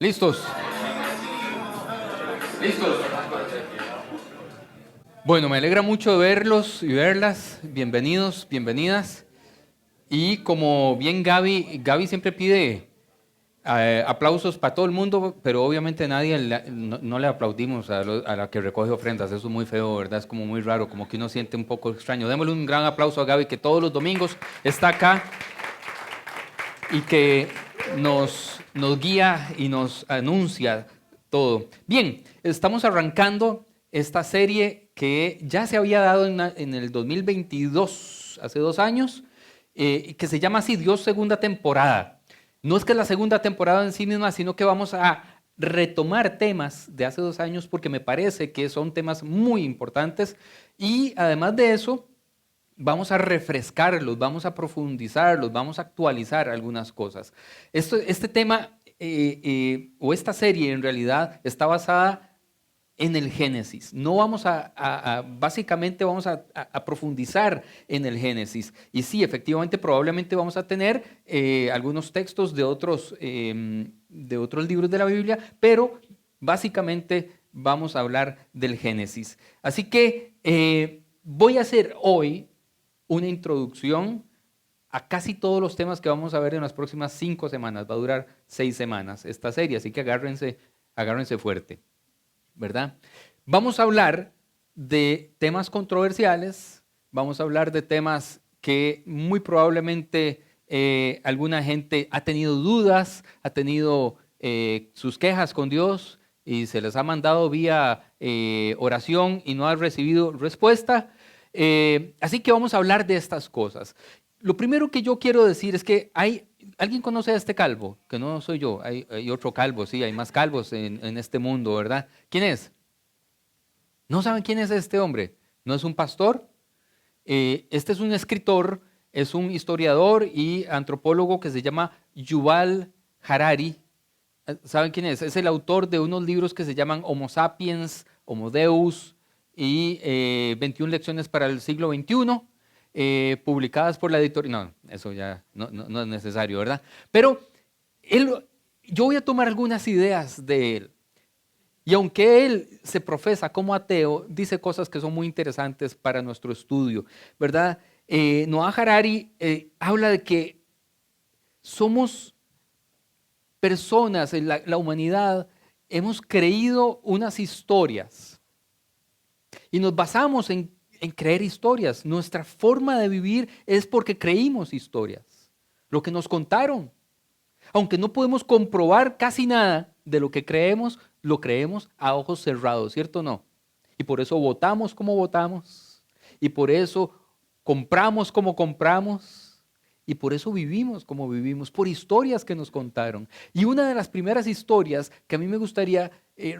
¿Listos? ¿Listos? Bueno, me alegra mucho verlos y verlas. Bienvenidos, bienvenidas. Y como bien Gaby siempre pide aplausos para todo el mundo, pero obviamente no le aplaudimos a la que recoge ofrendas. Eso es muy feo, ¿verdad? Es como muy raro, como que uno siente un poco extraño. Démosle un gran aplauso a Gaby, que todos los domingos está acá y que nos guía y nos anuncia todo. Bien, estamos arrancando esta serie que ya se había dado en el 2022, hace 2 años, que se llama así, Dios segunda temporada. No es que es la segunda temporada en sí misma, sino que vamos a retomar temas de hace 2 años porque me parece que son temas muy importantes y además de eso, vamos a refrescarlos, vamos a profundizarlos, vamos a actualizar algunas cosas. Este tema o esta serie en realidad está basada en el Génesis. No vamos básicamente vamos a profundizar en el Génesis. Y sí, efectivamente, probablemente vamos a tener algunos textos de otros libros de la Biblia, pero básicamente vamos a hablar del Génesis. Así que voy a hacer hoy una introducción a casi todos los temas que vamos a ver en las próximas 5 semanas. Va a durar 6 semanas esta serie, así que agárrense fuerte, ¿verdad? Vamos a hablar de temas controversiales, vamos a hablar de temas que muy probablemente alguna gente ha tenido dudas, ha tenido sus quejas con Dios y se les ha mandado vía oración y no ha recibido respuesta. Así que vamos a hablar de estas cosas. Lo primero que yo quiero decir es que ¿alguien conoce a este calvo? Que no soy yo, hay otro calvo, sí, hay más calvos en este mundo, ¿verdad? ¿Quién es? ¿No saben quién es este hombre? ¿No es un pastor? Este es un escritor, es un historiador y antropólogo que se llama Yuval Harari. ¿Saben quién es? Es el autor de unos libros que se llaman Homo Sapiens, Homo Deus y 21 lecciones para el siglo XXI, publicadas por la editorial. No, eso ya no es necesario, ¿verdad? Pero yo voy a tomar algunas ideas de él. Y aunque él se profesa como ateo, dice cosas que son muy interesantes para nuestro estudio, ¿verdad? Noah Harari habla de que somos personas, en la humanidad, hemos creído unas historias y nos basamos en creer historias. Nuestra forma de vivir es porque creímos historias, lo que nos contaron. Aunque no podemos comprobar casi nada de lo que creemos, lo creemos a ojos cerrados, ¿cierto o no? Y por eso votamos como votamos, y por eso compramos como compramos, y por eso vivimos como vivimos, por historias que nos contaron. Y una de las primeras historias que a mí me gustaría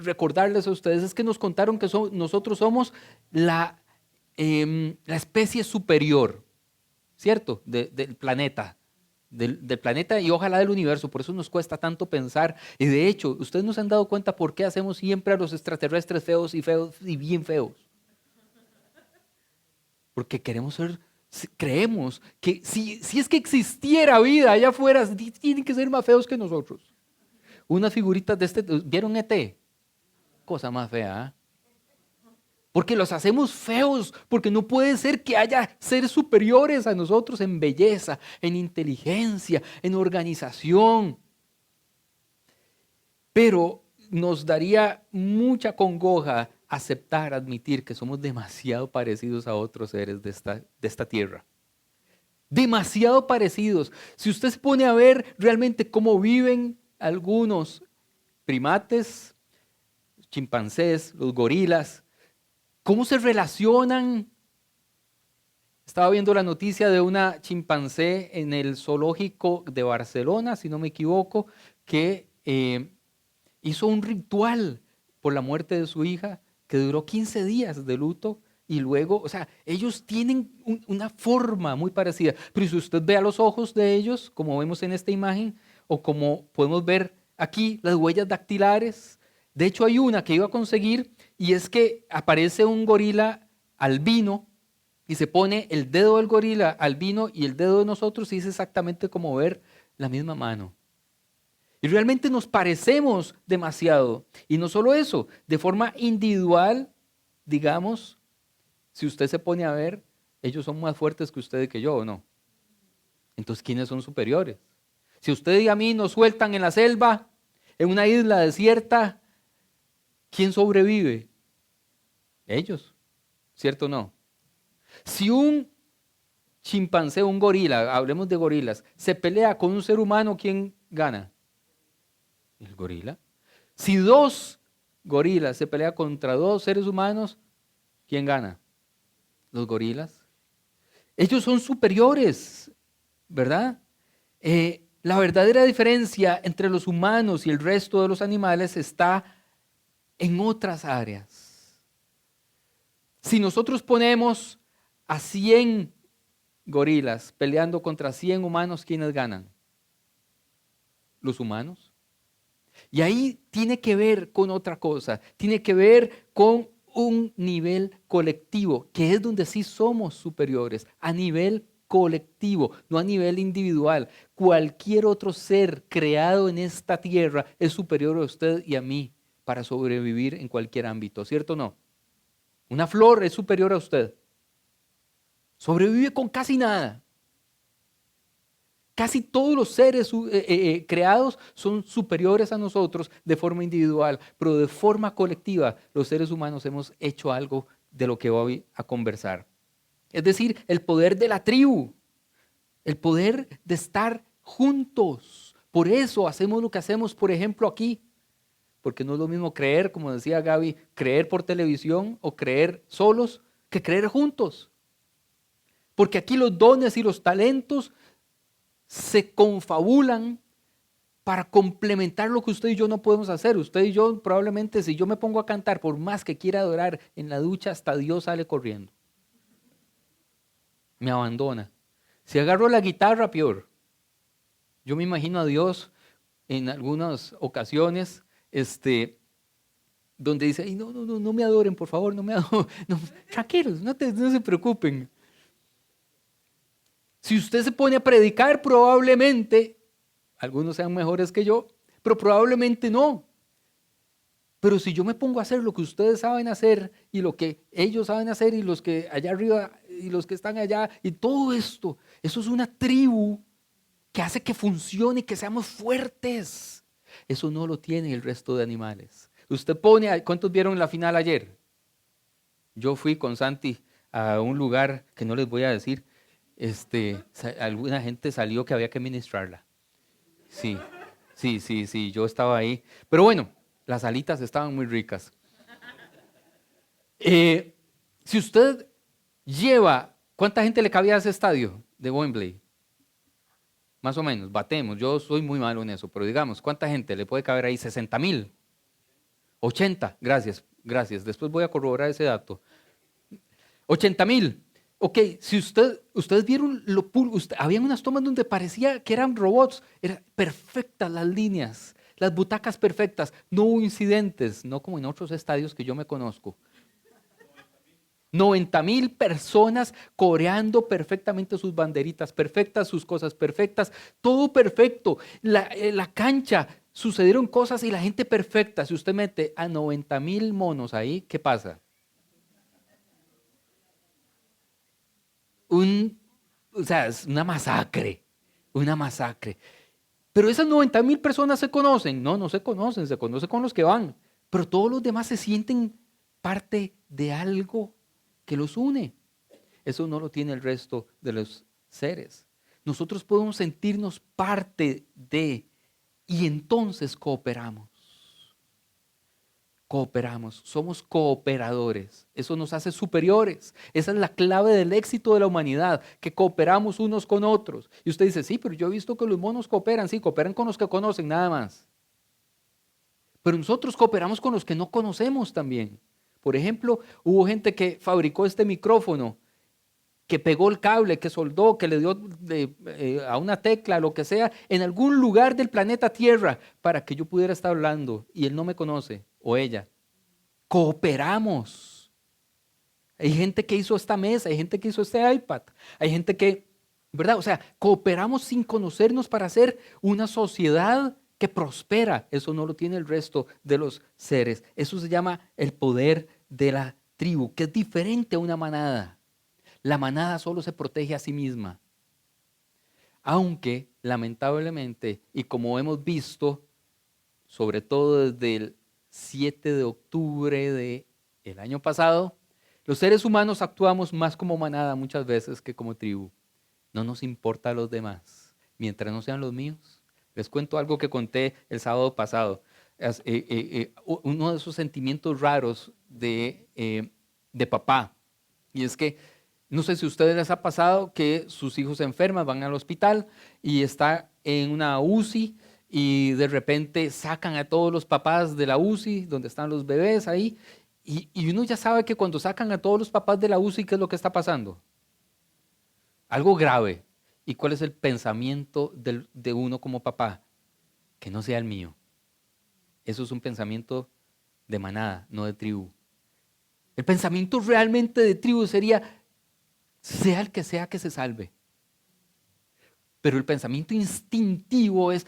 recordarles a ustedes es que nos contaron que nosotros somos la especie superior, ¿cierto? Del planeta. Del planeta y ojalá del universo, por eso nos cuesta tanto pensar. Y de hecho, ustedes nos han dado cuenta por qué hacemos siempre a los extraterrestres feos y bien feos. Porque creemos que si es que existiera vida allá afuera, tienen que ser más feos que nosotros. Unas figuritas de ¿vieron ET? Cosa más fea, ¿eh? Porque los hacemos feos, porque no puede ser que haya seres superiores a nosotros en belleza, en inteligencia, en organización. Pero nos daría mucha congoja admitir que somos demasiado parecidos a otros seres de esta tierra. Demasiado parecidos. Si usted se pone a ver realmente cómo viven algunos primates, chimpancés, los gorilas, cómo se relacionan. Estaba viendo la noticia de una chimpancé en el zoológico de Barcelona, si no me equivoco, que hizo un ritual por la muerte de su hija que duró 15 días de luto y luego, o sea, ellos tienen una forma muy parecida, pero si usted ve a los ojos de ellos, como vemos en esta imagen, o como podemos ver aquí, las huellas dactilares, de hecho hay una que iba a conseguir y es que aparece un gorila albino y se pone el dedo del gorila albino y el dedo de nosotros y es exactamente como ver la misma mano. Y realmente nos parecemos demasiado. Y no solo eso, de forma individual, digamos, si usted se pone a ver, ellos son más fuertes que usted y que yo, ¿o no? Entonces, ¿quiénes son superiores? Si usted y a mí nos sueltan en la selva, en una isla desierta, ¿quién sobrevive? Ellos, ¿cierto o no? Si un chimpancé, un gorila, hablemos de gorilas, se pelea con un ser humano, ¿quién gana? El gorila. Si dos gorilas se pelean contra dos seres humanos, ¿quién gana? Los gorilas. Ellos son superiores, ¿verdad? La verdadera diferencia entre los humanos y el resto de los animales está en otras áreas. Si nosotros ponemos a 100 gorilas peleando contra 100 humanos, ¿quiénes ganan? Los humanos. Y ahí tiene que ver con otra cosa, tiene que ver con un nivel colectivo, que es donde sí somos superiores, a nivel colectivo, no a nivel individual. Cualquier otro ser creado en esta tierra es superior a usted y a mí para sobrevivir en cualquier ámbito, ¿cierto o no? Una flor es superior a usted. Sobrevive con casi nada. Casi todos los seres creados son superiores a nosotros de forma individual, pero de forma colectiva los seres humanos hemos hecho algo de lo que voy a conversar. Es decir, el poder de la tribu, el poder de estar juntos. Por eso hacemos lo que hacemos, por ejemplo, aquí. Porque no es lo mismo creer, como decía Gaby, creer por televisión o creer solos que creer juntos. Porque aquí los dones y los talentos se confabulan para complementar lo que usted y yo no podemos hacer. Usted y yo probablemente, si yo me pongo a cantar, por más que quiera adorar en la ducha, hasta Dios sale corriendo. Me abandona. Si agarro la guitarra, peor. Yo me imagino a Dios en algunas ocasiones, donde dice, ay, no me adoren, por favor, no me adoren. No, tranquilos, no se preocupen. Si usted se pone a predicar, probablemente, algunos sean mejores que yo, pero probablemente no. Pero si yo me pongo a hacer lo que ustedes saben hacer y lo que ellos saben hacer y los que allá arriba y los que están allá y todo esto, eso es una tribu que hace que funcione, que seamos fuertes. Eso no lo tiene el resto de animales. Usted pone, ¿cuántos vieron la final ayer? Yo fui con Santi a un lugar que no les voy a decir. Alguna gente salió que había que ministrarla. Sí, yo estaba ahí. Pero bueno, las alitas estaban muy ricas. Si usted lleva, ¿cuánta gente le cabía a ese estadio de Wembley? Más o menos, batemos. Yo soy muy malo en eso, pero digamos, ¿cuánta gente le puede caber ahí? 60,000. 80, gracias. Después voy a corroborar ese dato. 80,000. Ok, si ustedes vieron habían unas tomas donde parecía que eran robots, eran perfectas las líneas, las butacas perfectas, no hubo incidentes, no como en otros estadios que yo me conozco. 90,000 personas coreando perfectamente sus banderitas perfectas, sus cosas perfectas, todo perfecto. La cancha, sucedieron cosas y la gente perfecta. Si usted mete a 90,000 monos ahí, ¿qué pasa? O sea, es una masacre. Pero esas 90,000 personas se conocen. No se conocen, se conocen con los que van. Pero todos los demás se sienten parte de algo que los une. Eso no lo tiene el resto de los seres. Nosotros podemos sentirnos parte de, y entonces cooperamos. Somos cooperadores. Eso nos hace superiores. Esa es la clave del éxito de la humanidad, que cooperamos unos con otros. Y usted dice, sí, pero yo he visto que los monos cooperan. Sí, cooperan con los que conocen, nada más. Pero nosotros cooperamos con los que no conocemos también. Por ejemplo, hubo gente que fabricó este micrófono, que pegó el cable, que soldó, que le dio a una tecla, lo que sea, en algún lugar del planeta Tierra para que yo pudiera estar hablando y él no me conoce o ella. Cooperamos. Hay gente que hizo esta mesa, hay gente que hizo este iPad, hay gente que, ¿verdad? O sea, cooperamos sin conocernos para hacer una sociedad que prospera. Eso no lo tiene el resto de los seres. Eso se llama el poder de la tribu, que es diferente a una manada. La manada solo se protege a sí misma. Aunque, lamentablemente, y como hemos visto, sobre todo desde el 7 de octubre del año pasado, los seres humanos actuamos más como manada muchas veces que como tribu. No nos importa a los demás, mientras no sean los míos. Les cuento algo que conté el sábado pasado. Uno de esos sentimientos raros de papá. Y es que, no sé si a ustedes les ha pasado que sus hijos se enferman, van al hospital y está en una UCI y de repente sacan a todos los papás de la UCI, donde están los bebés ahí, y uno ya sabe que cuando sacan a todos los papás de la UCI, ¿qué es lo que está pasando? Algo grave. ¿Y cuál es el pensamiento de uno como papá? Que no sea el mío. Eso es un pensamiento de manada, no de tribu. El pensamiento realmente de tribu sería, sea el que sea que se salve. Pero el pensamiento instintivo es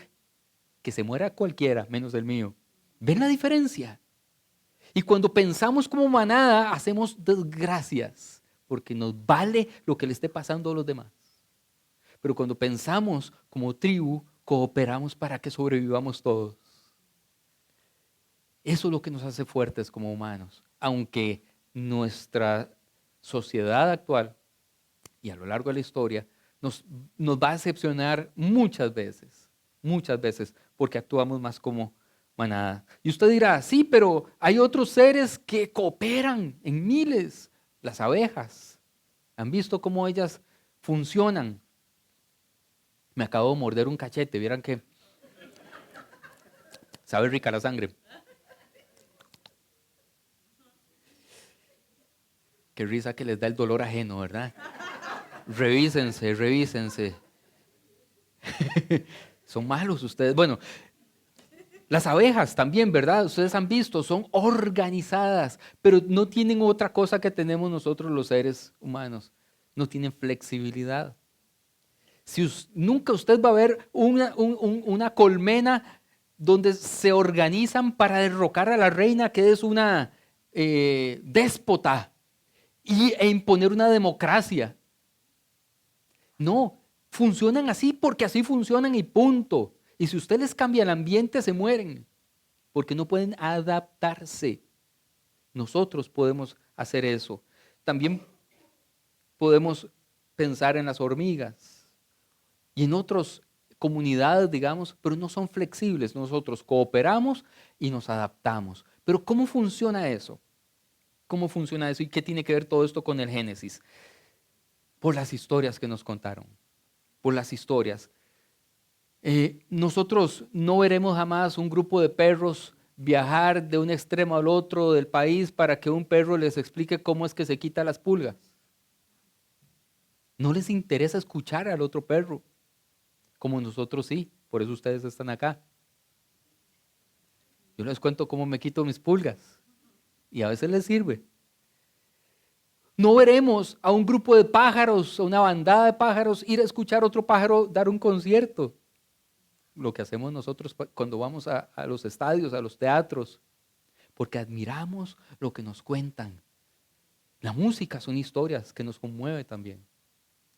que se muera cualquiera, menos el mío. ¿Ven la diferencia? Y cuando pensamos como manada, hacemos desgracias, porque nos vale lo que le esté pasando a los demás. Pero cuando pensamos como tribu, cooperamos para que sobrevivamos todos. Eso es lo que nos hace fuertes como humanos. Aunque nuestra sociedad actual y a lo largo de la historia nos va a decepcionar muchas veces, porque actuamos más como manada. Y usted dirá, sí, pero hay otros seres que cooperan en miles. Las abejas. ¿Han visto cómo ellas funcionan? Me acabo de morder un cachete, vieran que sabe rica la sangre. Qué risa que les da el dolor ajeno, ¿verdad? Revísense. Son malos ustedes. Bueno, las abejas también, ¿verdad? Ustedes han visto, son organizadas, pero no tienen otra cosa que tenemos nosotros los seres humanos. No tienen flexibilidad. Nunca usted va a ver una colmena donde se organizan para derrocar a la reina, que es una déspota, e imponer una democracia. No, funcionan así porque así funcionan y punto. Y si usted les cambia el ambiente, se mueren, porque no pueden adaptarse. Nosotros podemos hacer eso. También podemos pensar en las hormigas y en otras comunidades, digamos, pero no son flexibles. Nosotros cooperamos y nos adaptamos. Pero ¿cómo funciona eso? ¿Cómo funciona eso y qué tiene que ver todo esto con el Génesis? Por las historias que nos contaron, por las historias. Nosotros no veremos jamás un grupo de perros viajar de un extremo al otro del país para que un perro les explique cómo es que se quita las pulgas. No les interesa escuchar al otro perro, como nosotros sí, por eso ustedes están acá. Yo les cuento cómo me quito mis pulgas y a veces les sirve. No veremos a un grupo de pájaros, a una bandada de pájaros, ir a escuchar a otro pájaro dar un concierto. Lo que hacemos nosotros cuando vamos a los estadios, a los teatros, porque admiramos lo que nos cuentan. La música son historias que nos conmueve también,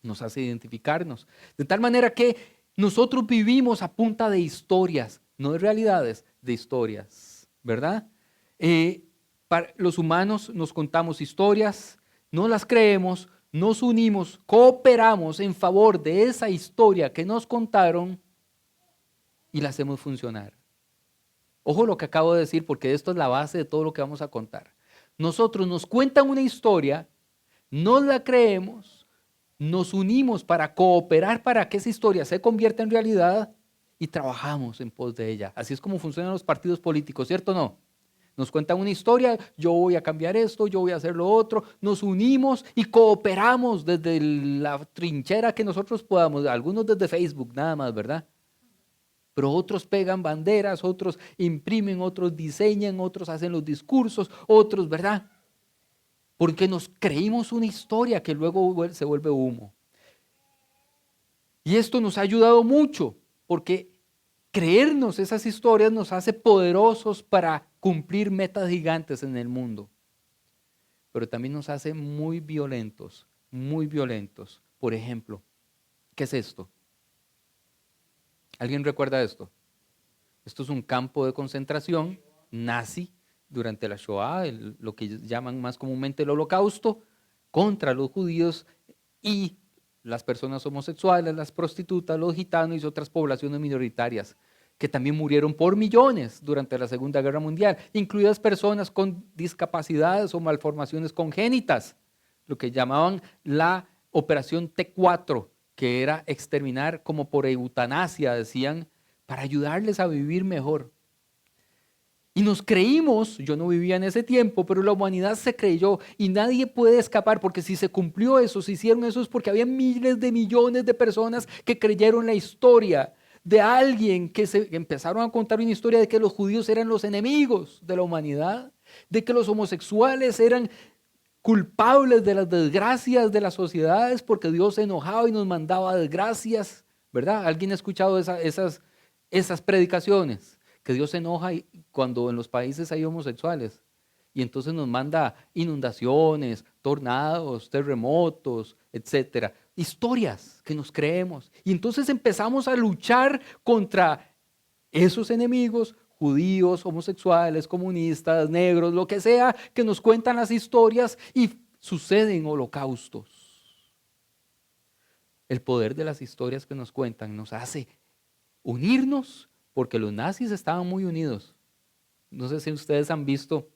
nos hace identificarnos. De tal manera que nosotros vivimos a punta de historias, no de realidades, de historias, ¿verdad? Para los humanos nos contamos historias, no las creemos, nos unimos, cooperamos en favor de esa historia que nos contaron y la hacemos funcionar. Ojo lo que acabo de decir, porque esto es la base de todo lo que vamos a contar. Nosotros nos cuentan una historia, no la creemos, nos unimos para cooperar para que esa historia se convierta en realidad y trabajamos en pos de ella. Así es como funcionan los partidos políticos, ¿cierto o no? Nos cuentan una historia, yo voy a cambiar esto, yo voy a hacer lo otro, nos unimos y cooperamos desde la trinchera que nosotros podamos, algunos desde Facebook nada más, ¿verdad? Pero otros pegan banderas, otros imprimen, otros diseñan, otros hacen los discursos, otros, ¿verdad? Porque nos creímos una historia que luego se vuelve humo. Y esto nos ha ayudado mucho, porque creernos esas historias nos hace poderosos para cumplir metas gigantes en el mundo, pero también nos hace muy violentos, muy violentos. Por ejemplo, ¿qué es esto? ¿Alguien recuerda esto? Esto es un campo de concentración nazi durante la Shoah, lo que llaman más comúnmente el Holocausto, contra los judíos y las personas homosexuales, las prostitutas, los gitanos y otras poblaciones minoritarias que también murieron por millones durante la Segunda Guerra Mundial, incluidas personas con discapacidades o malformaciones congénitas, lo que llamaban la Operación T4, que era exterminar como por eutanasia, decían, para ayudarles a vivir mejor. Y nos creímos, yo no vivía en ese tiempo, pero la humanidad se creyó y nadie puede escapar, porque si se cumplió eso, si hicieron eso, es porque había miles de millones de personas que creyeron la historia de alguien que empezaron a contar una historia de que los judíos eran los enemigos de la humanidad, de que los homosexuales eran culpables de las desgracias de las sociedades porque Dios se enojaba y nos mandaba desgracias, ¿verdad? ¿Alguien ha escuchado esas predicaciones? Que Dios se enoja cuando en los países hay homosexuales y entonces nos manda inundaciones, tornados, terremotos, etcétera. Historias que nos creemos. Y entonces empezamos a luchar contra esos enemigos, judíos, homosexuales, comunistas, negros, lo que sea, que nos cuentan las historias y suceden holocaustos. El poder de las historias que nos cuentan nos hace unirnos, porque los nazis estaban muy unidos. No sé si ustedes han visto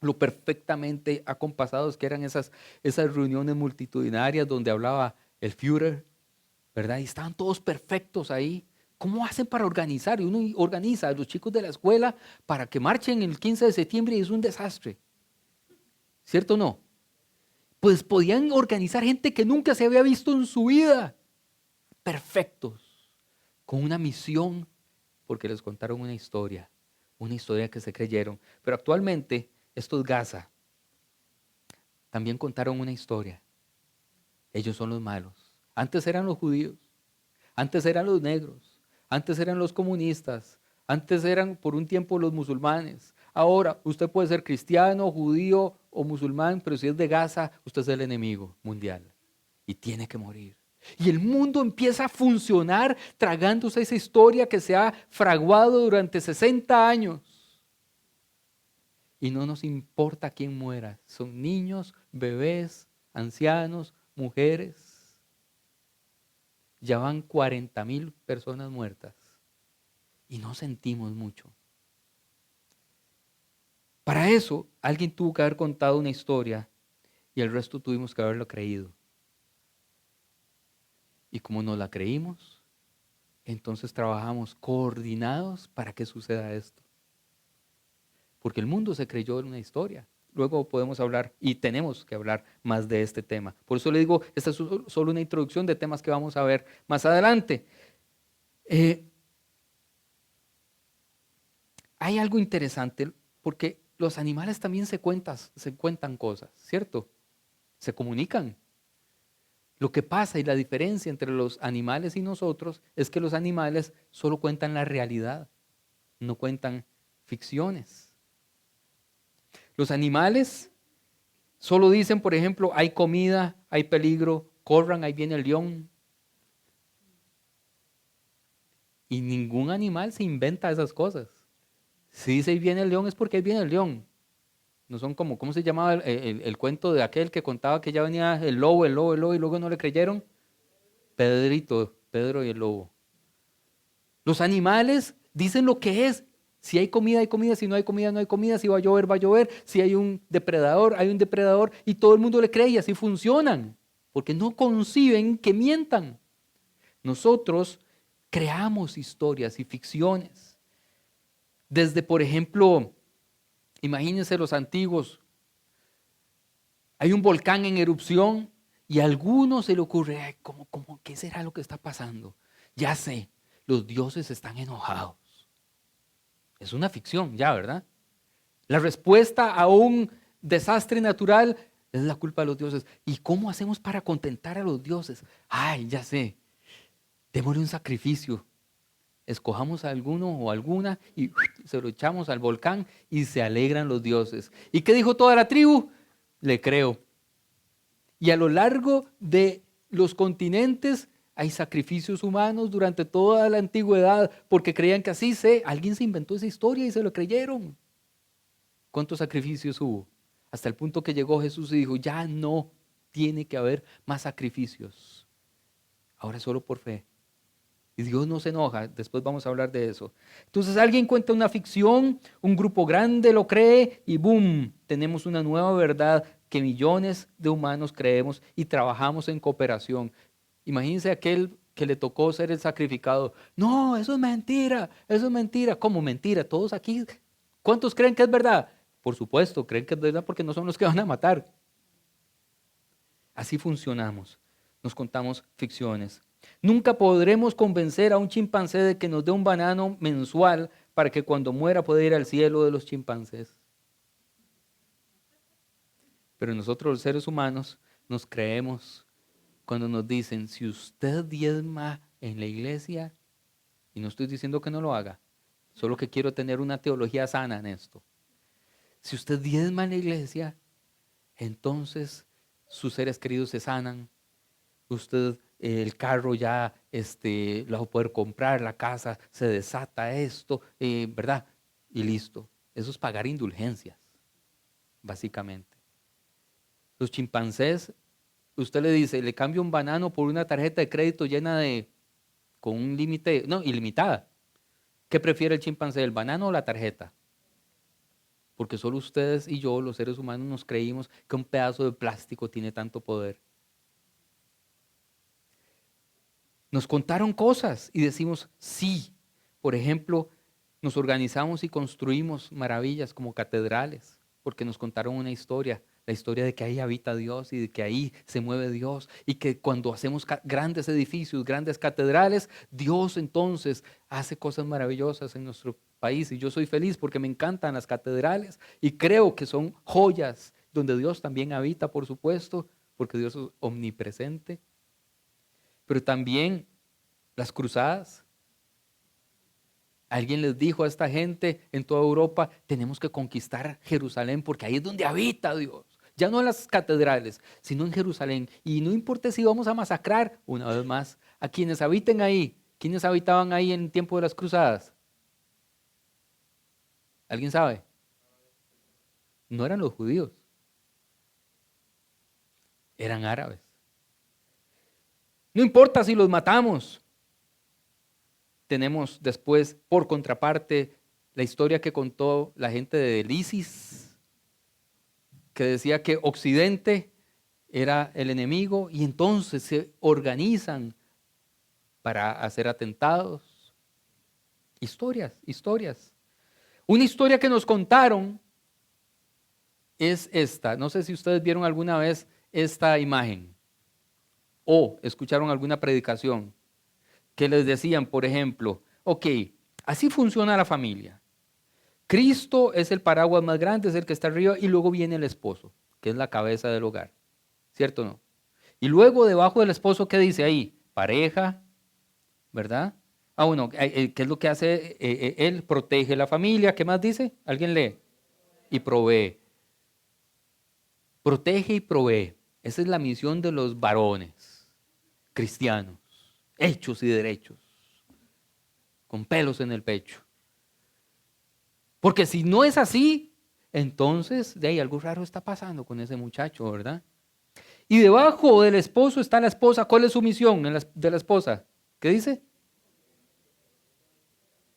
lo perfectamente acompasados que eran esas reuniones multitudinarias donde hablaba el Führer, ¿verdad? Y estaban todos perfectos ahí. ¿Cómo hacen para organizar? Y uno organiza a los chicos de la escuela para que marchen el 15 de septiembre y es un desastre. ¿Cierto o no? Pues podían organizar gente que nunca se había visto en su vida. Perfectos. Con una misión, porque les contaron una historia que se creyeron. Pero actualmente, esto es Gaza. También contaron una historia. Ellos son los malos. Antes eran los judíos, antes eran los negros, antes eran los comunistas, antes eran por un tiempo los musulmanes. Ahora, usted puede ser cristiano, judío o musulmán, pero si es de Gaza, usted es el enemigo mundial y tiene que morir. Y el mundo empieza a funcionar tragándose esa historia que se ha fraguado durante 60 años. Y no nos importa quién muera. Son niños, bebés, ancianos, mujeres. Ya van 40,000 personas muertas. Y no sentimos mucho. Para eso, alguien tuvo que haber contado una historia y el resto tuvimos que haberlo creído. Y como nos la creímos, entonces trabajamos coordinados para que suceda esto. Porque el mundo se creyó en una historia. Luego podemos hablar y tenemos que hablar más de este tema. Por eso le digo, esta es solo una introducción de temas que vamos a ver más adelante. Hay algo interesante porque los animales también se cuentan cosas, ¿cierto? Se comunican. Lo que pasa y la diferencia entre los animales y nosotros es que los animales solo cuentan la realidad, no cuentan ficciones. Los animales solo dicen, por ejemplo, hay comida, hay peligro, corran, ahí viene el león. Y ningún animal se inventa esas cosas. Si dice ahí viene el león es porque ahí viene el león. No son como, ¿cómo se llamaba el cuento de aquel que contaba que ya venía el lobo, y luego no le creyeron? Pedro y el lobo. Los animales dicen lo que es. Si hay comida, hay comida. Si no hay comida, no hay comida. Si va a llover, va a llover. Si hay un depredador, hay un depredador. Y todo el mundo le cree y así funcionan. Porque no conciben que mientan. Nosotros creamos historias y ficciones. Desde, por ejemplo, imagínense los antiguos. Hay un volcán en erupción y a algunos se le ocurre, ¿qué será lo que está pasando? Ya sé, los dioses están enojados. Es una ficción ya, ¿verdad? La respuesta a un desastre natural es la culpa de los dioses. ¿Y cómo hacemos para contentar a los dioses? Ay, ya sé, démosle un sacrificio. Escojamos a alguno o alguna y se lo echamos al volcán y se alegran los dioses. ¿Y qué dijo toda la tribu? Le creo. Y a lo largo de los continentes hay sacrificios humanos durante toda la antigüedad porque creían que alguien se inventó esa historia y se lo creyeron. ¿Cuántos sacrificios hubo? Hasta el punto que llegó Jesús y dijo, ya no tiene que haber más sacrificios. Ahora solo por fe. Y Dios no se enoja, después vamos a hablar de eso. Entonces alguien cuenta una ficción, un grupo grande lo cree y ¡boom! Tenemos una nueva verdad que millones de humanos creemos y trabajamos en cooperación. Imagínense aquel que le tocó ser el sacrificado. No, eso es mentira, eso es mentira. ¿Cómo mentira? Todos aquí, ¿cuántos creen que es verdad? Por supuesto, creen que es verdad porque no son los que van a matar. Así funcionamos, nos contamos ficciones. Nunca podremos convencer a un chimpancé de que nos dé un banano mensual para que cuando muera pueda ir al cielo de los chimpancés. Pero nosotros los seres humanos nos creemos cuando nos dicen, si usted diezma en la iglesia, y no estoy diciendo que no lo haga, solo que quiero tener una teología sana en esto. Si usted diezma en la iglesia, entonces sus seres queridos se sanan, usted el carro ya lo va a poder comprar, la casa se desata esto, ¿verdad? Y listo. Eso es pagar indulgencias, básicamente. Los chimpancés, usted le dice, le cambio un banano por una tarjeta de crédito con un límite, no, ilimitada. ¿Qué prefiere el chimpancé, el banano o la tarjeta? Porque solo ustedes y yo, los seres humanos, nos creímos que un pedazo de plástico tiene tanto poder. Nos contaron cosas y decimos sí. Por ejemplo, nos organizamos y construimos maravillas como catedrales, porque nos contaron una historia, la historia de que ahí habita Dios y de que ahí se mueve Dios y que cuando hacemos grandes edificios, grandes catedrales, Dios entonces hace cosas maravillosas en nuestro país. Y yo soy feliz porque me encantan las catedrales y creo que son joyas donde Dios también habita, por supuesto, porque Dios es omnipresente. Pero también las cruzadas. Alguien les dijo a esta gente en toda Europa, tenemos que conquistar Jerusalén porque ahí es donde habita Dios. Ya no en las catedrales, sino en Jerusalén. Y no importa si vamos a masacrar, una vez más, a quienes habiten ahí. ¿Quiénes habitaban ahí en el tiempo de las cruzadas? ¿Alguien sabe? No eran los judíos. Eran árabes. No importa si los matamos. Tenemos después, por contraparte, la historia que contó la gente del ISIS, que decía que Occidente era el enemigo y entonces se organizan para hacer atentados. Historias. Una historia que nos contaron es esta. No sé si ustedes vieron alguna vez esta imagen o escucharon alguna predicación que les decían, por ejemplo, ok, así funciona la familia. Cristo es el paraguas más grande, es el que está arriba, y luego viene el esposo, que es la cabeza del hogar. ¿Cierto o no? Y luego debajo del esposo, ¿qué dice ahí? Pareja, ¿verdad? Bueno, ¿qué es lo que hace? Él protege la familia. ¿Qué más dice? ¿Alguien lee? Y provee. Protege y provee. Esa es la misión de los varones cristianos, hechos y derechos, con pelos en el pecho. Porque si no es así, entonces de ahí algo raro está pasando con ese muchacho, ¿verdad? Y debajo del esposo está la esposa. ¿Cuál es su misión de la esposa? ¿Qué dice?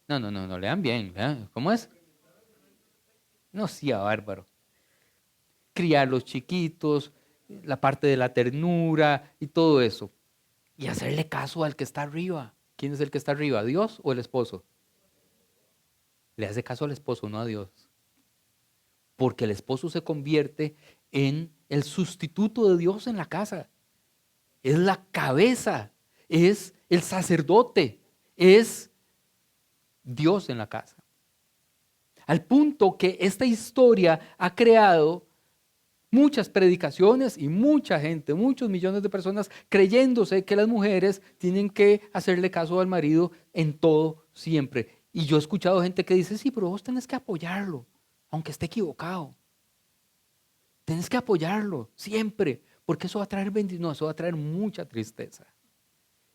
No, lean bien, ¿verdad? ¿Cómo es? No, sí, bárbaro. Criar los chiquitos, la parte de la ternura y todo eso. Y hacerle caso al que está arriba. ¿Quién es el que está arriba? ¿Dios o el esposo? Le hace caso al esposo, no a Dios. Porque el esposo se convierte en el sustituto de Dios en la casa. Es la cabeza, es el sacerdote, es Dios en la casa. Al punto que esta historia ha creado muchas predicaciones y mucha gente, muchos millones de personas creyéndose que las mujeres tienen que hacerle caso al marido en todo, siempre. Y yo he escuchado gente que dice, sí, pero vos tenés que apoyarlo, aunque esté equivocado. Tenés que apoyarlo siempre, porque eso va a traer bendición, no, eso va a traer mucha tristeza.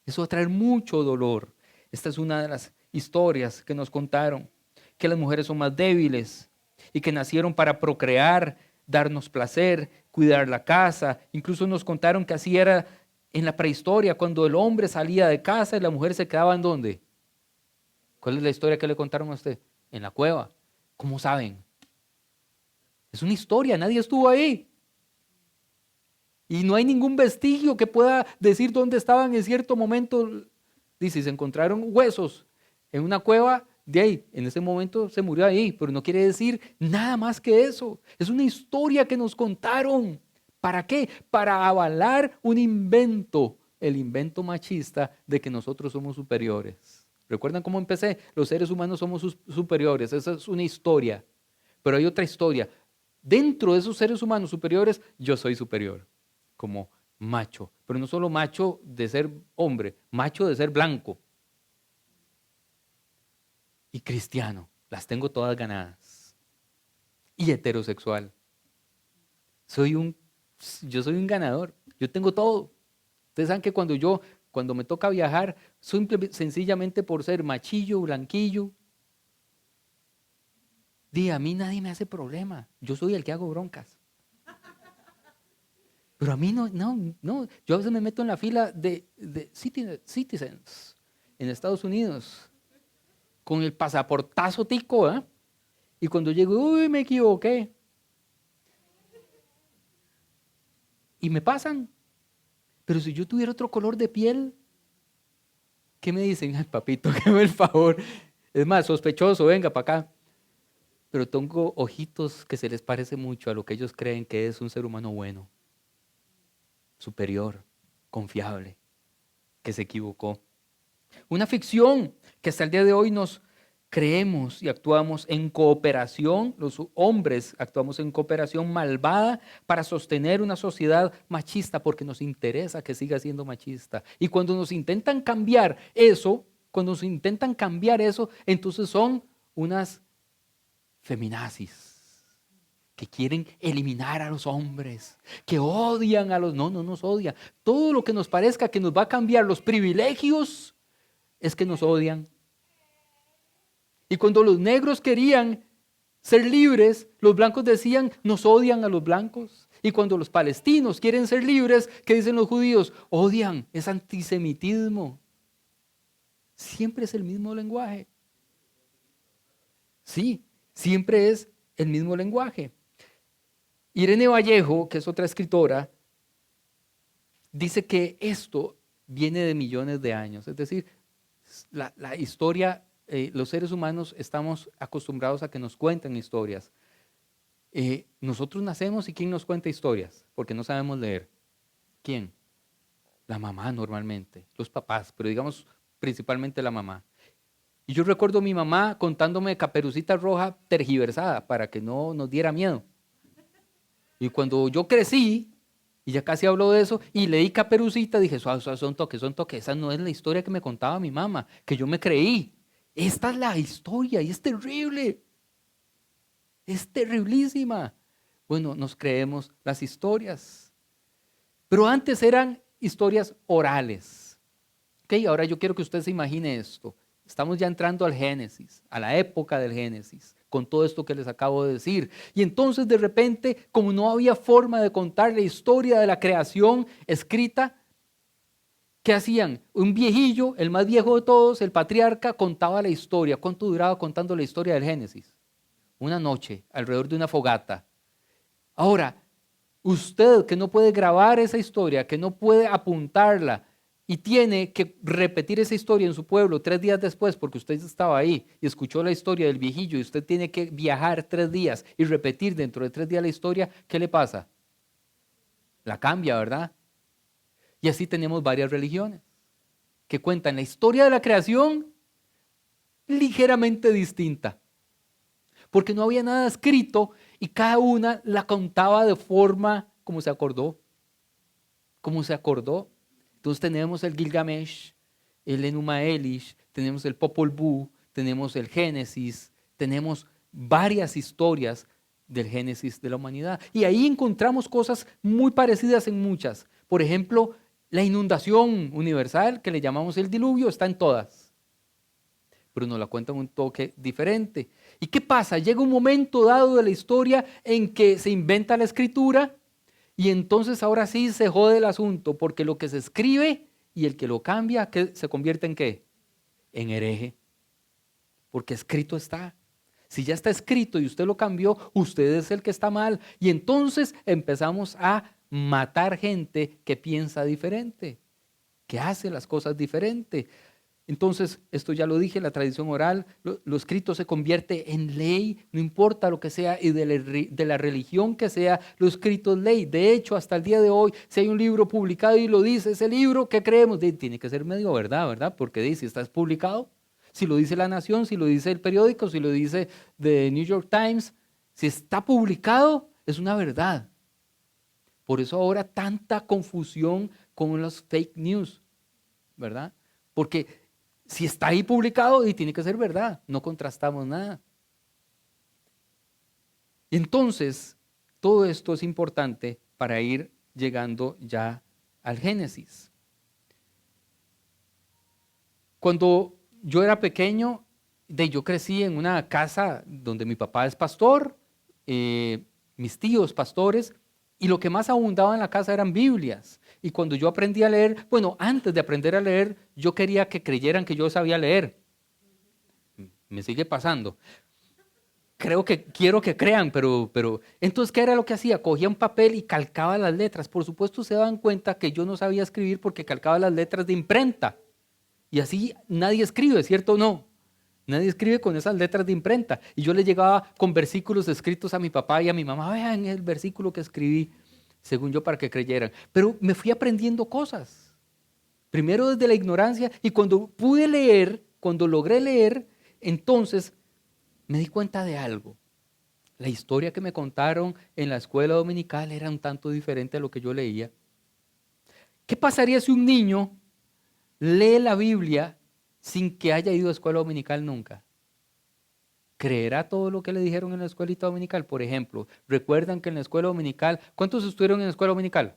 Eso va a traer mucho dolor. Esta es una de las historias que nos contaron, que las mujeres son más débiles y que nacieron para procrear, darnos placer, cuidar la casa. Incluso nos contaron que así era en la prehistoria, cuando el hombre salía de casa y la mujer se quedaba ¿en dónde? ¿Cuál es la historia que le contaron a usted? En la cueva. ¿Cómo saben? Es una historia, nadie estuvo ahí. Y no hay ningún vestigio que pueda decir dónde estaban en cierto momento. Dice, se encontraron huesos en una cueva, de ahí, en ese momento se murió ahí, pero no quiere decir nada más que eso. Es una historia que nos contaron. ¿Para qué? Para avalar un invento, el invento machista de que nosotros somos superiores. ¿Recuerdan cómo empecé? Los seres humanos somos superiores, esa es una historia. Pero hay otra historia. Dentro de esos seres humanos superiores, yo soy superior, como macho. Pero no solo macho de ser hombre, macho de ser blanco. Y cristiano, las tengo todas ganadas. Y heterosexual. Yo soy un ganador, yo tengo todo. Ustedes saben que cuando me toca viajar, sencillamente por ser machillo, blanquillo, a mí nadie me hace problema. Yo soy el que hago broncas. Pero a mí no. Yo a veces me meto en la fila de citizens en Estados Unidos con el pasaportazo tico, ¿eh? Y cuando llego, uy, me equivoqué. Y me pasan. Pero si yo tuviera otro color de piel, ¿qué me dicen? Ay, papito, que me el favor. Es más, sospechoso, venga para acá. Pero tengo ojitos que se les parece mucho a lo que ellos creen que es un ser humano bueno, superior, confiable, que se equivocó. Una ficción que hasta el día de hoy nos creemos y actuamos en cooperación, los hombres actuamos en cooperación malvada para sostener una sociedad machista porque nos interesa que siga siendo machista. Y cuando nos intentan cambiar eso, entonces son unas feminazis que quieren eliminar a los hombres, que odian a los... No nos odian. Todo lo que nos parezca que nos va a cambiar los privilegios es que nos odian. Y cuando los negros querían ser libres, los blancos decían, nos odian a los blancos. Y cuando los palestinos quieren ser libres, ¿qué dicen los judíos? Odian, es antisemitismo. Siempre es el mismo lenguaje. Sí, siempre es el mismo lenguaje. Irene Vallejo, que es otra escritora, dice que esto viene de millones de años. Es decir, la historia, los seres humanos estamos acostumbrados a que nos cuenten historias. Nosotros nacemos y ¿quién nos cuenta historias? Porque no sabemos leer. ¿Quién? La mamá normalmente, los papás, pero digamos principalmente la mamá. Y yo recuerdo a mi mamá contándome Caperucita Roja tergiversada para que no nos diera miedo. Y cuando yo crecí, y ya casi hablo de eso, y leí Caperucita, dije, son toques, esa no es la historia que me contaba mi mamá, que yo me creí. Esta es la historia y es terrible. Es terriblísima. Bueno, nos creemos las historias. Pero antes eran historias orales. ¿Okay? Ahora yo quiero que usted se imagine esto. Estamos ya entrando al Génesis, a la época del Génesis, con todo esto que les acabo de decir. Y entonces de repente, como no había forma de contar la historia de la creación escrita, ¿qué hacían? Un viejillo, el más viejo de todos, el patriarca, contaba la historia. ¿Cuánto duraba contando la historia del Génesis? Una noche, alrededor de una fogata. Ahora, usted que no puede grabar esa historia, que no puede apuntarla, y tiene que repetir esa historia en su pueblo 3 días después porque usted estaba ahí y escuchó la historia del viejillo y usted tiene que viajar 3 días y repetir dentro de 3 días la historia, ¿qué le pasa? La cambia, ¿verdad? Y así tenemos varias religiones que cuentan la historia de la creación ligeramente distinta, porque no había nada escrito y cada una la contaba de forma como se acordó. Como se acordó. Entonces tenemos el Gilgamesh, el Enuma Elish, tenemos el Popol Vuh, tenemos el Génesis, tenemos varias historias del Génesis de la humanidad. Y ahí encontramos cosas muy parecidas en muchas. Por ejemplo, la inundación universal, que le llamamos el diluvio, está en todas. Pero nos la cuentan un toque diferente. ¿Y qué pasa? Llega un momento dado de la historia en que se inventa la escritura y entonces ahora sí se jode el asunto, porque lo que se escribe y el que lo cambia, ¿qué se convierte en qué? En hereje. Porque escrito está. Si ya está escrito y usted lo cambió, usted es el que está mal. Y entonces empezamos a matar gente que piensa diferente, que hace las cosas diferente. Entonces, esto ya lo dije, la tradición oral, lo escrito se convierte en ley, no importa lo que sea, y de la religión que sea, lo escrito es ley. De hecho, hasta el día de hoy, si hay un libro publicado y lo dice ese libro, ¿qué creemos? Tiene que ser medio verdad, ¿verdad? Porque dice, está publicado. Si lo dice La Nación, si lo dice el periódico, si lo dice The New York Times, si está publicado, es una verdad. Por eso ahora tanta confusión con los fake news, ¿verdad? Porque si está ahí publicado, y tiene que ser verdad, no contrastamos nada. Y entonces, todo esto es importante para ir llegando ya al Génesis. Cuando yo era pequeño, yo crecí en una casa donde mi papá es pastor, mis tíos pastores, y lo que más abundaba en la casa eran Biblias. Y cuando yo aprendí a leer, bueno, antes de aprender a leer, yo quería que creyeran que yo sabía leer. Me sigue pasando. Quiero que crean, pero entonces, ¿qué era lo que hacía? Cogía un papel y calcaba las letras. Por supuesto, se daban cuenta que yo no sabía escribir porque calcaba las letras de imprenta. Y así nadie escribe, ¿cierto o no? Nadie escribe con esas letras de imprenta. Y yo le llegaba con versículos escritos a mi papá y a mi mamá. Vean el versículo que escribí, según yo, para que creyeran. Pero me fui aprendiendo cosas. Primero desde la ignorancia, y cuando pude leer, cuando logré leer, entonces me di cuenta de algo. La historia que me contaron en la escuela dominical era un tanto diferente a lo que yo leía. ¿Qué pasaría si un niño lee la Biblia sin que haya ido a escuela dominical nunca? ¿Creerá todo lo que le dijeron en la escuelita dominical? Por ejemplo, recuerdan que en la escuela dominical, ¿cuántos estuvieron en la escuela dominical?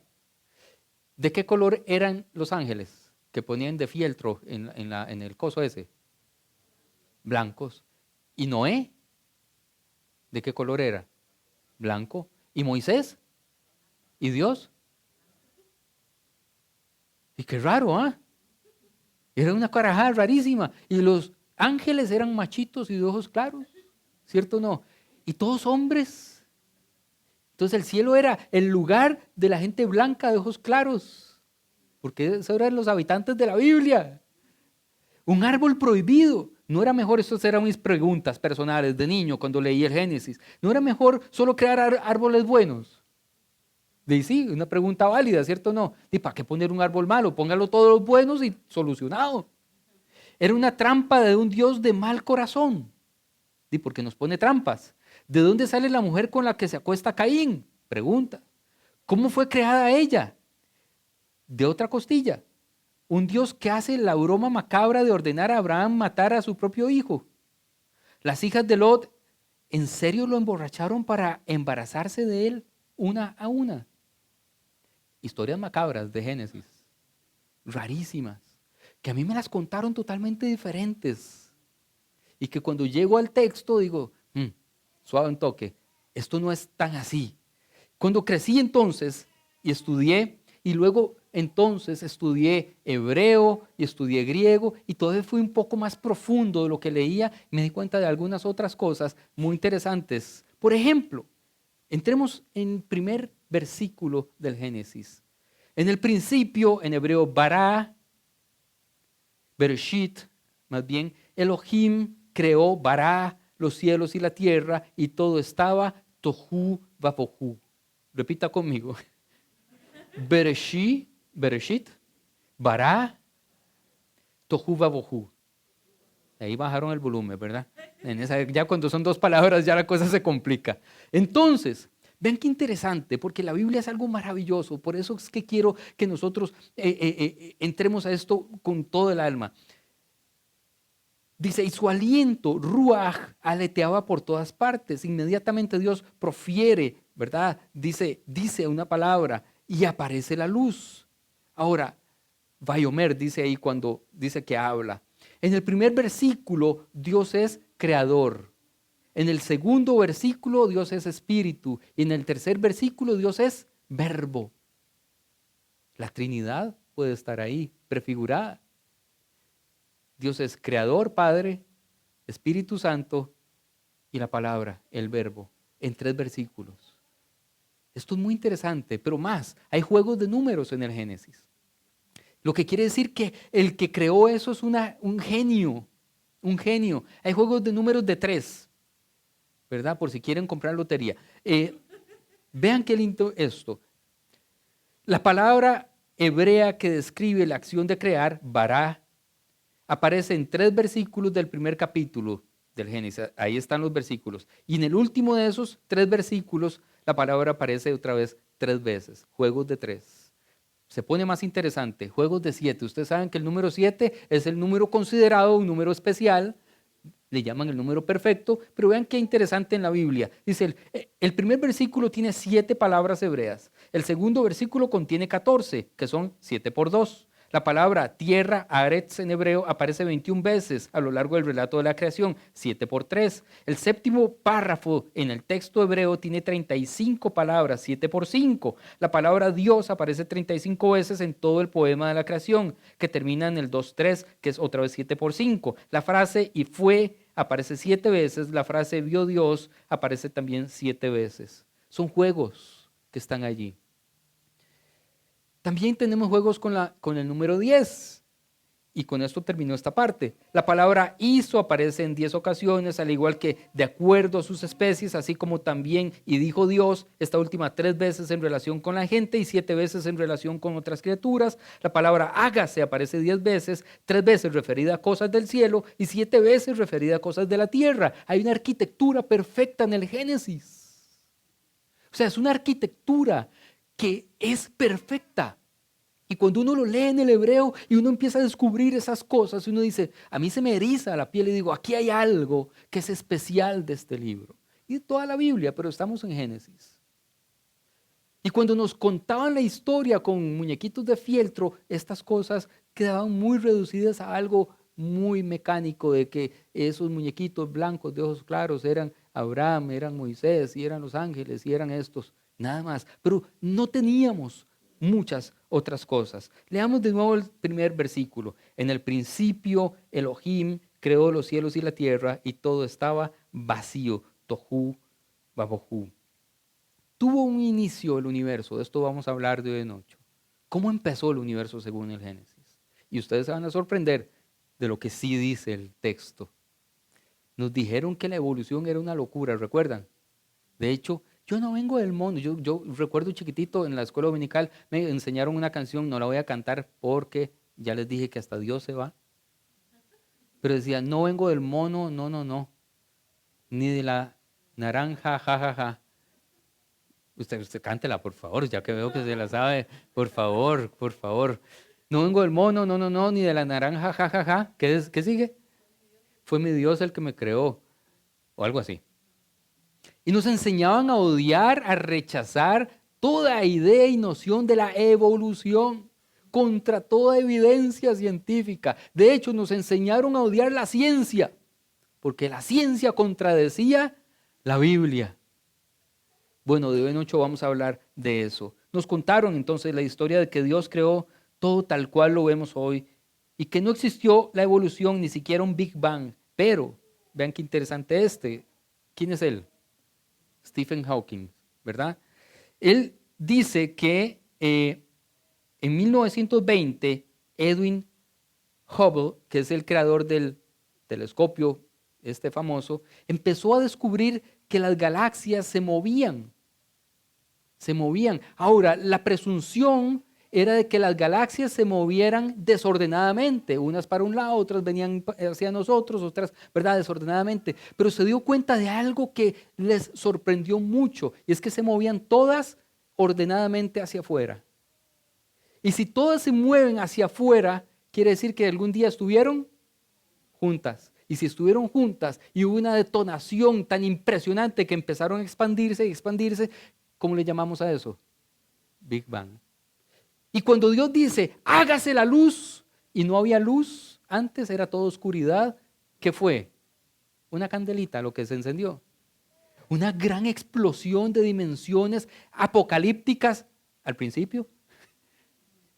¿De qué color eran los ángeles que ponían de fieltro en el coso ese? Blancos. ¿Y Noé? ¿De qué color era? Blanco. ¿Y Moisés? ¿Y Dios? Y qué raro, ¿ah? Era una carajada rarísima. Y los ángeles eran machitos y de ojos claros, ¿cierto o no? Y todos hombres. Entonces el cielo era el lugar de la gente blanca de ojos claros, porque esos eran los habitantes de la Biblia. Un árbol prohibido. ¿No era mejor? Estas eran mis preguntas personales de niño cuando leí el Génesis. ¿No era mejor solo crear árboles buenos? Sí, una pregunta válida, ¿cierto o no? ¿Y para qué poner un árbol malo? Póngalo todos los buenos y solucionado. Era una trampa de un Dios de mal corazón. ¿Y por qué nos pone trampas? ¿De dónde sale la mujer con la que se acuesta Caín? Pregunta. ¿Cómo fue creada ella? De otra costilla. Un Dios que hace la broma macabra de ordenar a Abraham matar a su propio hijo. Las hijas de Lot, ¿en serio lo emborracharon para embarazarse de él una a una? Historias macabras de Génesis, rarísimas, que a mí me las contaron totalmente diferentes. Y que cuando llego al texto digo, suave un toque, esto no es tan así. Cuando crecí entonces y estudié, y luego entonces estudié hebreo y estudié griego, y todavía fui un poco más profundo de lo que leía, me di cuenta de algunas otras cosas muy interesantes. Por ejemplo, entremos en el primer versículo del Génesis. En el principio, en hebreo, bara, bereshit, más bien, Elohim creó, bara, los cielos y la tierra, y todo estaba tohu vabohu. Repita conmigo. Bereshit, bara, tohu vabohu. Ahí bajaron el volumen, ¿verdad? Ya cuando son dos palabras ya la cosa se complica. Entonces, ven qué interesante, porque la Biblia es algo maravilloso. Por eso es que quiero que nosotros entremos a esto con todo el alma. Dice, y su aliento, ruaj, aleteaba por todas partes. Inmediatamente Dios profiere, ¿verdad? Dice una palabra y aparece la luz. Ahora, Vayomer dice ahí cuando dice que habla. En el primer versículo, Dios es creador. En el segundo versículo, Dios es espíritu. Y en el tercer versículo, Dios es verbo. La Trinidad puede estar ahí, prefigurada. Dios es creador, Padre, Espíritu Santo y la palabra, el verbo, en 3 versículos. Esto es muy interesante, pero más, hay juegos de números en el Génesis. Lo que quiere decir que el que creó eso es un genio, un genio. Hay juegos de números de 3, ¿verdad? Por si quieren comprar lotería. Vean qué lindo esto. La palabra hebrea que describe la acción de crear, bará, aparece en 3 versículos del primer capítulo del Génesis. Ahí están los versículos. Y en el último de esos 3 versículos, la palabra aparece otra vez 3 veces. Juegos de 3. Se pone más interesante. Juegos de 7. Ustedes saben que el número 7 es el número considerado un número especial. Le llaman el número perfecto. Pero vean qué interesante en la Biblia. Dice, el primer versículo tiene 7 palabras hebreas. El segundo versículo contiene 14, que son 7 por 2. La palabra tierra, Aretz en hebreo, aparece 21 veces a lo largo del relato de la creación, 7 por 3. El séptimo párrafo en el texto hebreo tiene 35 palabras, 7 por 5. La palabra Dios aparece 35 veces en todo el poema de la creación, que termina en el 2-3, que es otra vez 7 por 5. La frase y fue aparece 7 veces, la frase vio Dios aparece también 7 veces. Son juegos que están allí. También tenemos juegos con el número 10. Y con esto terminó esta parte. La palabra hizo aparece en 10 ocasiones, al igual que de acuerdo a sus especies, así como también y dijo Dios, esta última 3 veces en relación con la gente y 7 veces en relación con otras criaturas. La palabra hágase aparece 10 veces, 3 veces referida a cosas del cielo y 7 veces referida a cosas de la tierra. Hay una arquitectura perfecta en el Génesis. O sea, es una arquitectura que es perfecta. Y cuando uno lo lee en el hebreo y uno empieza a descubrir esas cosas, uno dice, a mí se me eriza la piel y digo, aquí hay algo que es especial de este libro. Y de toda la Biblia, pero estamos en Génesis. Y cuando nos contaban la historia con muñequitos de fieltro, estas cosas quedaban muy reducidas a algo muy mecánico, de que esos muñequitos blancos de ojos claros eran Abraham, eran Moisés, y eran los ángeles, y eran estos, nada más. Pero no teníamos muchas otras cosas. Leamos de nuevo el primer versículo. En el principio Elohim creó los cielos y la tierra y todo estaba vacío. Tohu vabohu. Tuvo un inicio el universo. De esto vamos a hablar de hoy en noche. ¿Cómo empezó el universo según el Génesis? Y ustedes se van a sorprender de lo que sí dice el texto. Nos dijeron que la evolución era una locura, ¿recuerdan? De hecho, yo no vengo del mundo. Yo recuerdo chiquitito en la escuela dominical me enseñaron una canción, no la voy a cantar porque ya les dije que hasta Dios se va. Pero decía, no vengo del mono, no, ni de la naranja, jajaja. Usted cántela, por favor, ya que veo que se la sabe. Por favor, por favor. No vengo del mono, no, ni de la naranja, jajaja. ¿Qué sigue? Fue mi Dios el que me creó. O algo así. Y nos enseñaban a odiar, a rechazar toda idea y noción de la evolución contra toda evidencia científica. De hecho, nos enseñaron a odiar la ciencia, porque la ciencia contradecía la Biblia. Bueno, de hoy en ocho vamos a hablar de eso. Nos contaron entonces la historia de que Dios creó todo tal cual lo vemos hoy y que no existió la evolución, ni siquiera un Big Bang. Pero, vean qué interesante ¿quién es él? Stephen Hawking, ¿verdad? Él dice que en 1920 Edwin Hubble, que es el creador del telescopio famoso, empezó a descubrir que las galaxias se movían. Ahora, la presunción era de que las galaxias se movieran desordenadamente, unas para un lado, otras venían hacia nosotros, otras, ¿verdad?, desordenadamente. Pero se dio cuenta de algo que les sorprendió mucho, y es que se movían todas ordenadamente hacia afuera. Y si todas se mueven hacia afuera, quiere decir que algún día estuvieron juntas. Y si estuvieron juntas y hubo una detonación tan impresionante que empezaron a expandirse y expandirse, ¿cómo le llamamos a eso? Big Bang. Y cuando Dios dice, hágase la luz, y no había luz, antes era todo oscuridad, ¿qué fue? Una candelita lo que se encendió. Una gran explosión de dimensiones apocalípticas al principio,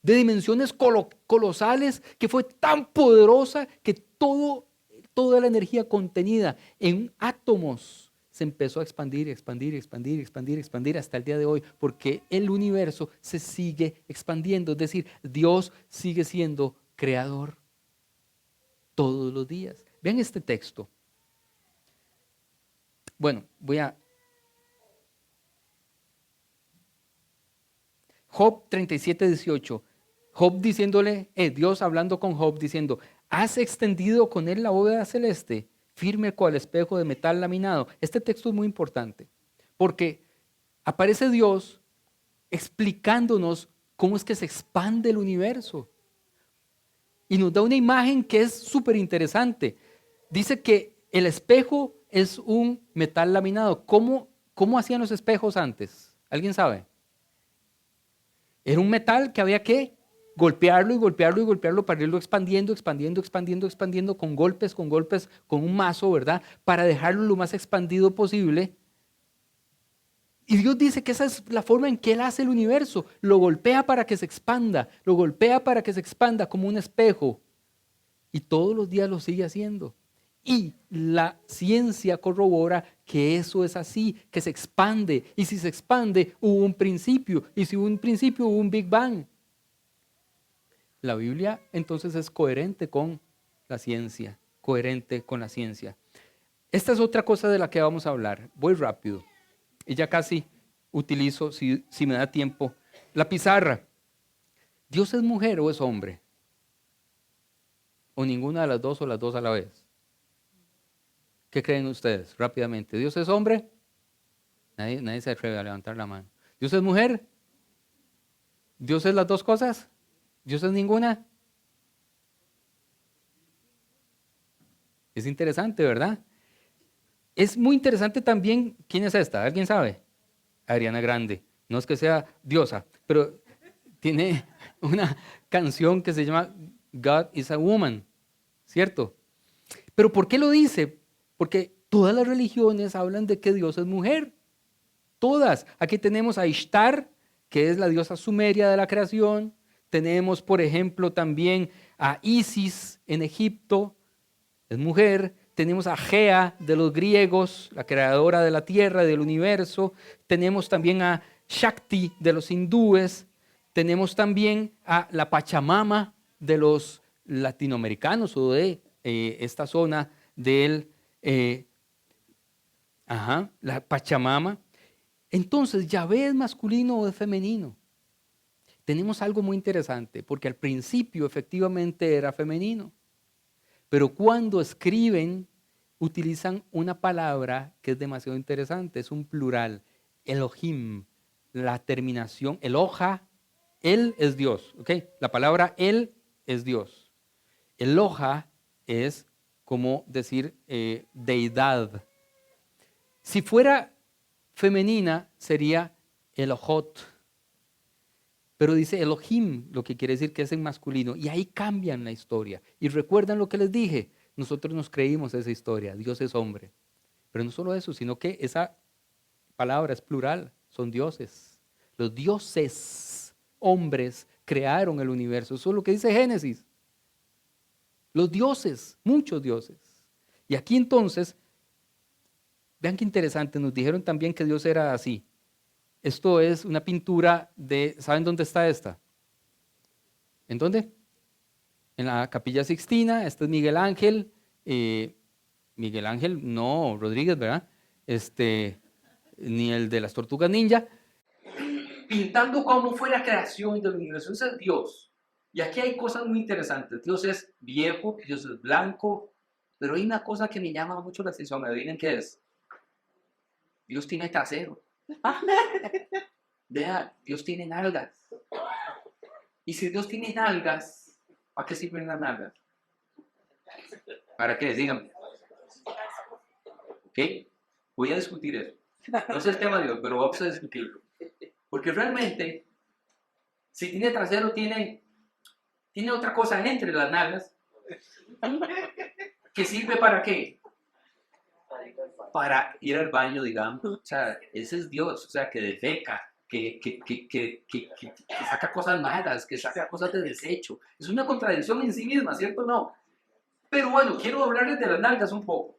de dimensiones colosales, que fue tan poderosa que toda la energía contenida en átomos se empezó a expandir, expandir, expandir, expandir, expandir hasta el día de hoy, porque el universo se sigue expandiendo, es decir, Dios sigue siendo creador todos los días. Vean este texto. Bueno, Job 37:18. Job diciéndole, Dios hablando con Job diciendo, ¿has extendido con él la bóveda celeste, firme cual espejo de metal laminado? Este texto es muy importante porque aparece Dios explicándonos cómo es que se expande el universo. Y nos da una imagen que es súper interesante. Dice que el espejo es un metal laminado. ¿Cómo hacían los espejos antes? ¿Alguien sabe? Era un metal que había que golpearlo y golpearlo y golpearlo para irlo expandiendo, expandiendo, expandiendo, expandiendo con golpes, con un mazo, ¿verdad? Para dejarlo lo más expandido posible. Y Dios dice que esa es la forma en que Él hace el universo. Lo golpea para que se expanda, lo golpea para que se expanda como un espejo. Y todos los días lo sigue haciendo. Y la ciencia corrobora que eso es así, que se expande. Y si se expande, hubo un principio. Y si hubo un principio, hubo un Big Bang. La Biblia entonces es coherente con la ciencia, coherente con la ciencia. Esta es otra cosa de la que vamos a hablar. Voy rápido. Y ya casi utilizo, si me da tiempo, la pizarra. ¿Dios es mujer o es hombre? ¿O ninguna de las dos o las dos a la vez? ¿Qué creen ustedes? Rápidamente. ¿Dios es hombre? Nadie se atreve a levantar la mano. ¿Dios es mujer? ¿Dios es las dos cosas? ¿Dios es ninguna? Es interesante, ¿verdad? Es muy interesante también, ¿quién es esta? ¿Alguien sabe? Ariana Grande. No es que sea diosa, pero tiene una canción que se llama God is a Woman, ¿cierto? Pero ¿por qué lo dice? Porque todas las religiones hablan de que Dios es mujer. Todas. Aquí tenemos a Ishtar, que es la diosa sumeria de la creación. Tenemos, por ejemplo, también a Isis en Egipto, es mujer. Tenemos a Gea de los griegos, la creadora de la tierra y del universo. Tenemos también a Shakti de los hindúes. Tenemos también a la Pachamama de los latinoamericanos o de esta zona del la Pachamama. Entonces, ¿Yahvé es masculino o es femenino? Tenemos algo muy interesante, porque al principio efectivamente era femenino, pero cuando escriben utilizan una palabra que es demasiado interesante, es un plural, Elohim, la terminación, Eloha, él es Dios, ¿ok? La palabra él es Dios. Eloha es como decir deidad. Si fuera femenina sería Elohot, pero dice Elohim, lo que quiere decir que es en masculino, y ahí cambian la historia. Y recuerdan lo que les dije, nosotros nos creímos esa historia, Dios es hombre. Pero no solo eso, sino que esa palabra es plural, son dioses. Los dioses, hombres, crearon el universo, eso es lo que dice Génesis. Los dioses, muchos dioses. Y aquí entonces, vean qué interesante, nos dijeron también que Dios era así. Esto es una pintura de, ¿saben dónde está esta? ¿En dónde? En la Capilla Sixtina. Este es Miguel Ángel. Miguel Ángel, no, Rodríguez, ¿verdad? Ni el de las Tortugas Ninja. Pintando cómo fue la creación del universo. Ese es Dios. Y aquí hay cosas muy interesantes. Dios es viejo, Dios es blanco, pero hay una cosa que me llama mucho la atención. Adivinen qué es. Dios tiene trasero. Vea, Dios tiene nalgas. Y si Dios tiene nalgas, ¿para qué sirven las nalgas? ¿Para qué? Díganme. ¿Ok? Voy a discutir eso. No es el tema de hoy, pero vamos a discutirlo. Porque realmente, si tiene trasero, tiene otra cosa entre las nalgas que sirve para qué? Para ir al baño, digamos. O sea, ese es Dios, o sea, que defeca, que saca cosas malas, que saca cosas de desecho. Es una contradicción en sí misma, ¿cierto o no? Pero bueno, quiero hablarles de las nalgas un poco.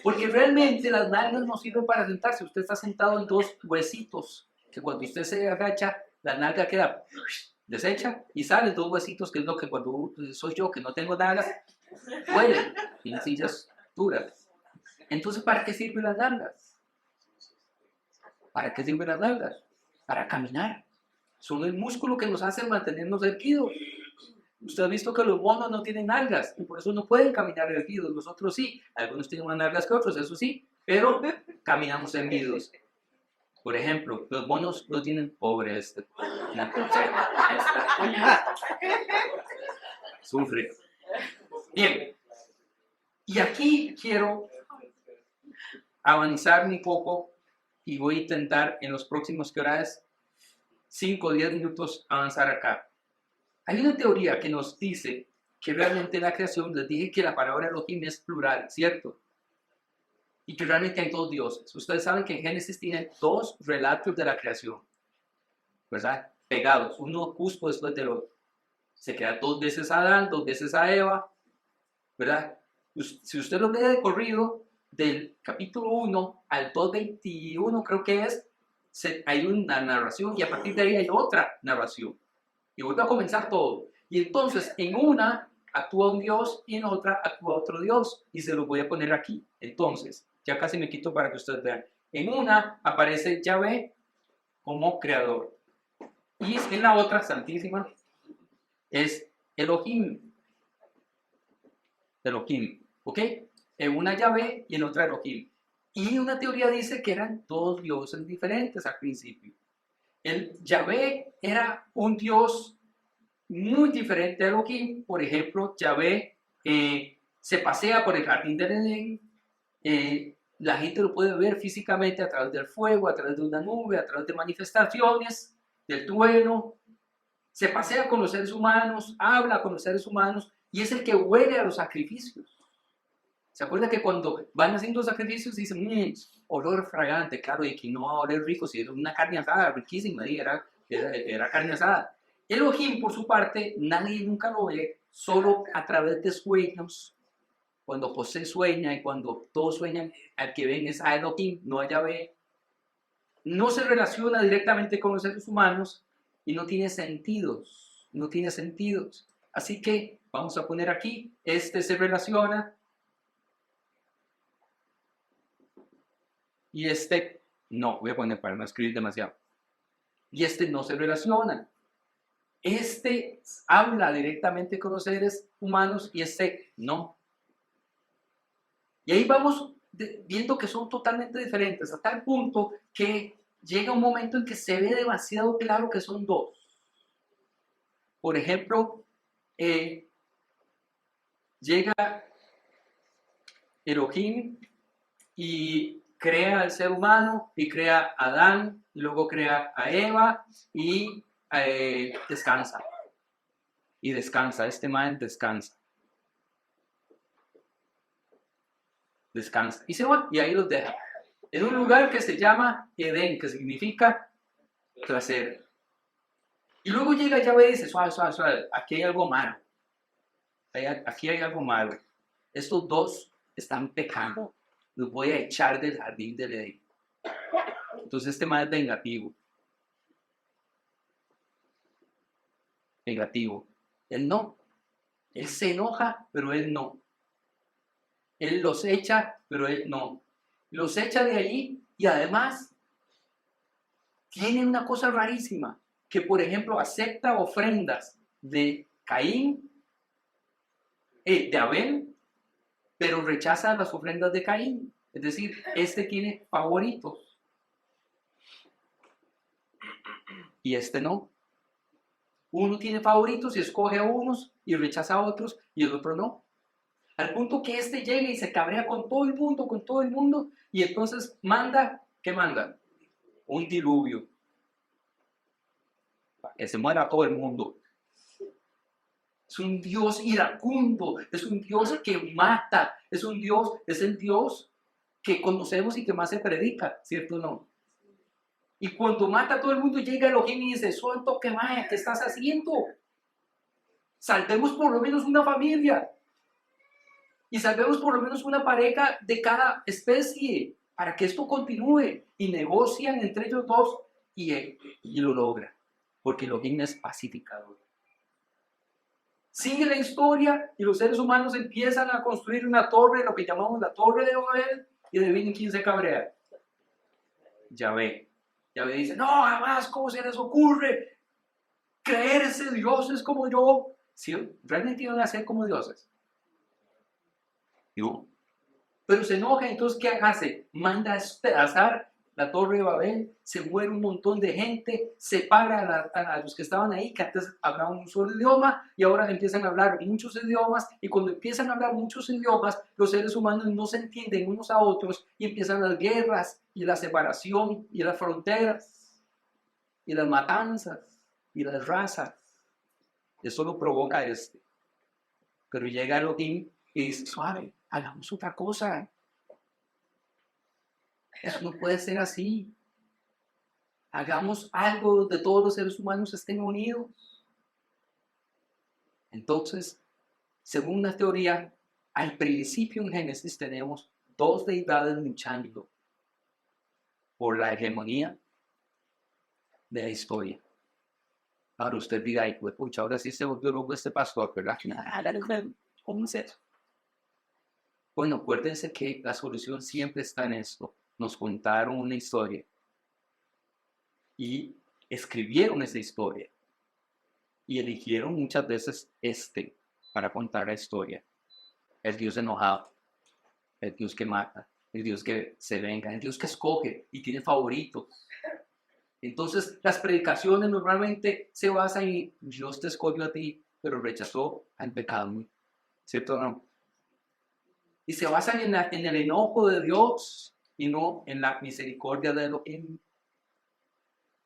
Porque realmente las nalgas no sirven para sentarse. Usted está sentado en dos huesitos, que cuando usted se agacha, la nalga queda deshecha y salen dos huesitos, que es lo que cuando soy yo, que no tengo nalgas, huelen en sillas duras. Entonces, ¿para qué sirven las nalgas? ¿Para qué sirven las nalgas? Para caminar. Son el músculo que nos hace mantenernos erguidos. Usted ha visto que los monos no tienen nalgas y por eso no pueden caminar erguidos. Nosotros sí. Algunos tienen más nalgas que otros, eso sí, pero caminamos erguidos. Por ejemplo, los monos no tienen pobre sufre. Bien. Y aquí quiero avanzarme un poco y voy a intentar en los próximos que horas 5 o 10 minutos avanzar acá. Hay una teoría que nos dice que realmente en la creación, les dije que la palabra Elohim es plural, ¿cierto? Y que realmente hay dos dioses. Ustedes saben que en Génesis tienen dos relatos de la creación, ¿verdad? Pegados, uno justo después del otro. Se queda dos veces a Adán, dos veces a Eva, ¿verdad? Si usted lo lee de corrido, del capítulo 1 al 2:21 creo que es, hay una narración y a partir de ahí hay otra narración. Y vuelve a comenzar todo. Y entonces en una actúa un Dios y en otra actúa otro Dios. Y se lo voy a poner aquí. Entonces, ya casi me quito para que ustedes vean. En una aparece Yahvé como creador. Y en la otra, santísima, es Elohim. Elohim, ¿ok? En una Yahvé y en otra Elohim. Y una teoría dice que eran dos dioses diferentes al principio. El Yahvé era un dios muy diferente a Elohim. Por ejemplo, Yahvé se pasea por el jardín del Edén. La gente lo puede ver físicamente a través del fuego, a través de una nube, a través de manifestaciones, del trueno. Se pasea con los seres humanos, habla con los seres humanos y es el que huele a los sacrificios. ¿Se acuerda que cuando van haciendo sacrificios dicen, olor fragante? Claro, y que no va a oler rico, si era una carne asada riquísima, y era carne asada. Elohim, por su parte, nadie nunca lo ve, solo a través de sueños. Cuando José sueña y cuando todos sueñan, al que ven es a Elohim, no a Yahvé. No se relaciona directamente con los seres humanos y no tiene sentidos, no tiene sentidos. Así que vamos a poner aquí, este se relaciona y este no, voy a poner para no escribir demasiado. Y este no se relaciona. Este habla directamente con los seres humanos y este no. Y ahí vamos viendo que son totalmente diferentes, a tal punto que llega un momento en que se ve demasiado claro que son dos. Por ejemplo, llega Elohim y crea al ser humano y crea a Adán, y luego crea a Eva y descansa. Y descansa, este man descansa. Descansa. Y se va y ahí los deja. En un lugar que se llama Edén, que significa placer. Y luego llega Yahvé y dice, suave, suave, suave, aquí hay algo malo. Aquí hay algo malo. Estos dos están pecando. Los voy a echar del jardín del Edén. Entonces este man es vengativo. Vengativo. Él no. Él se enoja, pero él no. Él los echa, pero él no. Los echa de allí y además tiene una cosa rarísima, que por ejemplo acepta ofrendas de Caín, de Abel, pero rechaza las ofrendas de Caín. Es decir, este tiene favoritos y este no. Uno tiene favoritos y escoge a unos y rechaza a otros y el otro no. Al punto que este llega y se cabrea con todo el mundo, y entonces manda, ¿qué manda? Un diluvio, para que se muera todo el mundo. Es un Dios iracundo, es un Dios que mata, es el Dios que conocemos y que más se predica, ¿cierto o no? Y cuando mata a todo el mundo, llega Elohim y dice, suelto que vaya, ¿qué estás haciendo? Salvemos por lo menos una familia. Y salvemos por lo menos una pareja de cada especie para que esto continúe. Y negocian entre ellos dos y lo logran. Porque Elohim es pacificador. Sigue la historia y los seres humanos empiezan a construir una torre, lo que llamamos la Torre de Babel, y adivinen quién se cabrea. Yahvé. Yahvé dice, no, jamás, ¿cómo se les ocurre creerse dioses como yo? ¿Sí? ¿Realmente iban a ser como dioses? No. Pero se enoja, entonces ¿qué hace? Manda a despedazar la Torre de Babel, se muere un montón de gente, separa a los que estaban ahí, que antes hablaban un solo idioma, y ahora empiezan a hablar muchos idiomas, y cuando empiezan a hablar muchos idiomas, los seres humanos no se entienden unos a otros, y empiezan las guerras, y la separación, y las fronteras, y las matanzas, y las razas. Eso lo provoca este. Pero llega Elohim y dice, suave, hagamos otra cosa. Eso no puede ser así. Hagamos algo donde todos los seres humanos estén unidos. Entonces, según la teoría, al principio en Génesis tenemos dos deidades luchando por la hegemonía de la historia. Ahora usted diga, ay, pues, pucha, ahora sí se volvió loco este pastor, ¿verdad? ¿Cómo es eso? Bueno, acuérdense que la solución siempre está en esto. Nos contaron una historia y escribieron esa historia y eligieron muchas veces para contar la historia. El Dios enojado, el Dios que mata, el Dios que se venga, el Dios que escoge y tiene favoritos. Entonces las predicaciones normalmente se basan en Dios te escogió a ti, pero rechazó al pecado, ¿cierto o no? Y se basan en el enojo de Dios y no en la misericordia de Elohim.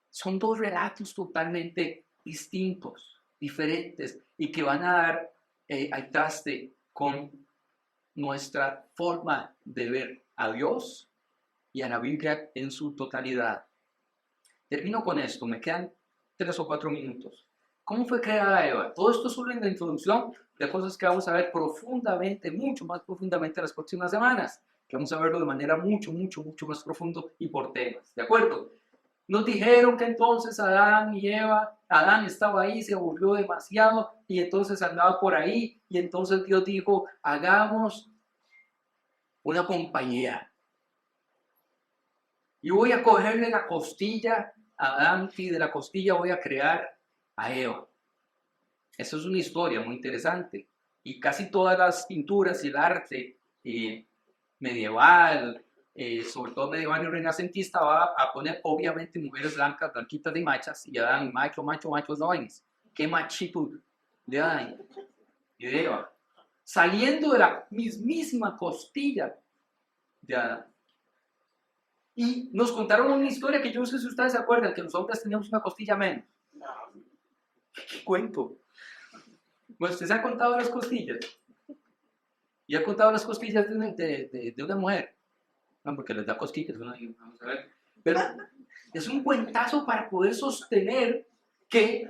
Son dos relatos totalmente distintos, diferentes, y que van a dar al traste con nuestra forma de ver a Dios y a la Biblia en su totalidad. Termino con esto, me quedan 3 o 4 minutos. ¿Cómo fue creada Eva? Todo esto solo en la introducción de cosas que vamos a ver profundamente, mucho más profundamente las próximas semanas, que vamos a verlo de manera mucho más profundo y por temas, ¿de acuerdo? Nos dijeron que entonces Adán y Eva, Adán estaba ahí, se aburrió demasiado y entonces andaba por ahí y entonces Dios dijo, hagamos una compañía. Y voy a cogerle la costilla a Adán y de la costilla voy a crear a Eva. Eso es una historia muy interesante. Y casi todas las pinturas y el arte medieval, sobre todo medieval y renacentista, va a poner obviamente mujeres blancas, blanquitas y machas, y Adán, macho, doines. ¿Qué machito de Adán y de Eva? Saliendo de la mismísima costilla de Adán. Y nos contaron una historia que yo no sé si ustedes se acuerdan, que los hombres teníamos una costilla menos. ¿Qué cuento? Bueno, ¿usted se ha contado las costillas? ¿Y ha contado las costillas de una mujer? No, porque les da cosquillas, vamos a ver. Pero es un cuentazo para poder sostener que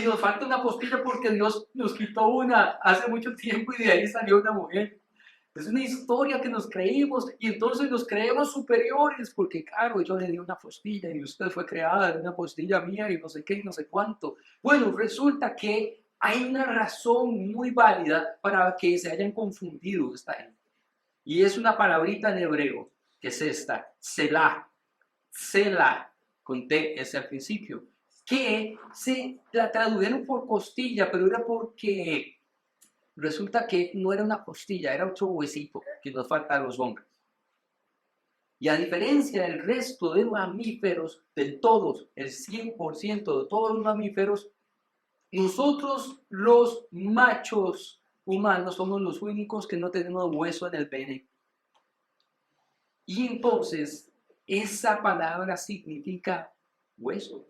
nos falta una costilla porque Dios nos quitó una hace mucho tiempo y de ahí salió una mujer. Es una historia que nos creímos y entonces nos creemos superiores porque, claro, yo le di una costilla y usted fue creada de una costilla mía y no sé qué y no sé cuánto. Bueno, resulta que hay una razón muy válida para que se hayan confundido esta gente. Y es una palabrita en hebreo, que es esta, selah, con T es al principio, que se la tradujeron por costilla, pero era porque resulta que no era una costilla, era otro huesito que nos falta a los hombres. Y a diferencia del resto de mamíferos, de todos, el 100% de todos los mamíferos, nosotros los machos humanos somos los únicos que no tenemos hueso en el pene. Y entonces, esa palabra significa hueso.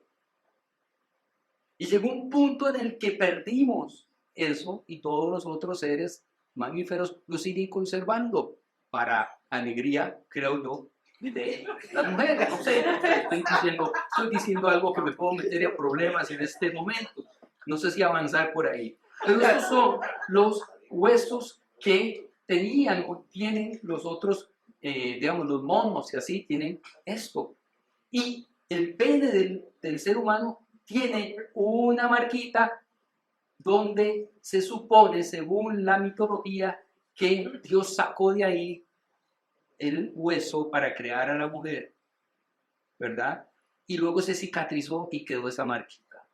Y llegó un punto en el que perdimos eso y todos los otros seres mamíferos lo siguen conservando para alegría, creo yo, de las mujeres. No sé, estoy diciendo algo que me puedo meter en problemas en este momento. No sé si avanzar por ahí. Pero estos son los huesos que tenían o tienen los otros, digamos, los monos y así tienen esto. Y el pene del ser humano tiene una marquita donde se supone, según la mitología, que Dios sacó de ahí el hueso para crear a la mujer, ¿verdad? Y luego se cicatrizó y quedó esa marquita.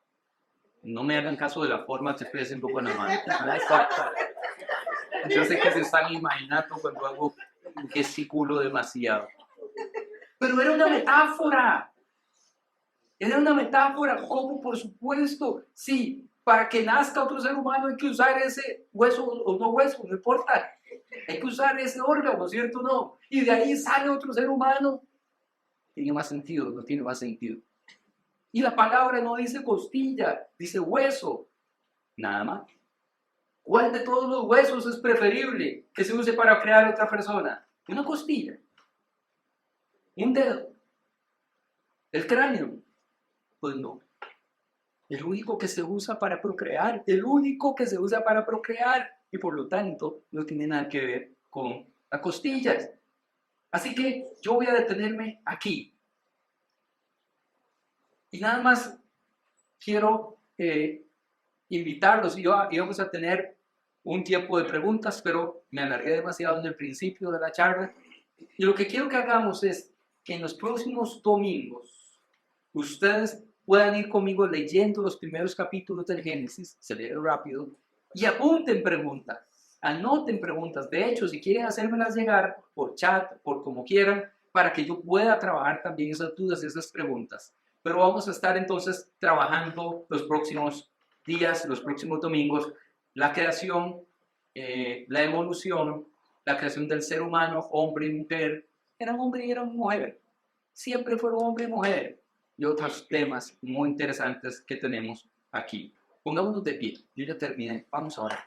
No me hagan caso de la forma que estoy haciendo con la mano. Yo sé que se están imaginando cuando hago un gesticulo demasiado. Pero era una metáfora. Era una metáfora, como por supuesto, sí, para que nazca otro ser humano hay que usar ese hueso o no hueso, no importa. Hay que usar ese órgano, ¿cierto o no? Y de ahí sale otro ser humano. Tiene más sentido, no tiene más sentido. Y la palabra no dice costilla, dice hueso. Nada más. ¿Cuál de todos los huesos es preferible que se use para crear otra persona? Una costilla, un dedo, el cráneo. Pues no. El único que se usa para procrear, el único que se usa para procrear, y por lo tanto no tiene nada que ver con las costillas. Así que yo voy a detenerme aquí. Y nada más quiero invitarlos. Íbamos a tener un tiempo de preguntas, pero me alargué demasiado en el principio de la charla. Y lo que quiero que hagamos es que en los próximos domingos ustedes puedan ir conmigo leyendo los primeros capítulos del Génesis, se lee rápido, y apunten preguntas, anoten preguntas. De hecho, si quieren hacérmelas llegar por chat, por como quieran, para que yo pueda trabajar también esas dudas, esas preguntas. Pero vamos a estar entonces trabajando los próximos días, los próximos domingos, la creación, la evolución, la creación del ser humano, hombre y mujer. Eran hombre y eran mujer. Siempre fueron hombre y mujer. Y otros temas muy interesantes que tenemos aquí. Pongámonos de pie. Yo ya terminé. Vamos ahora.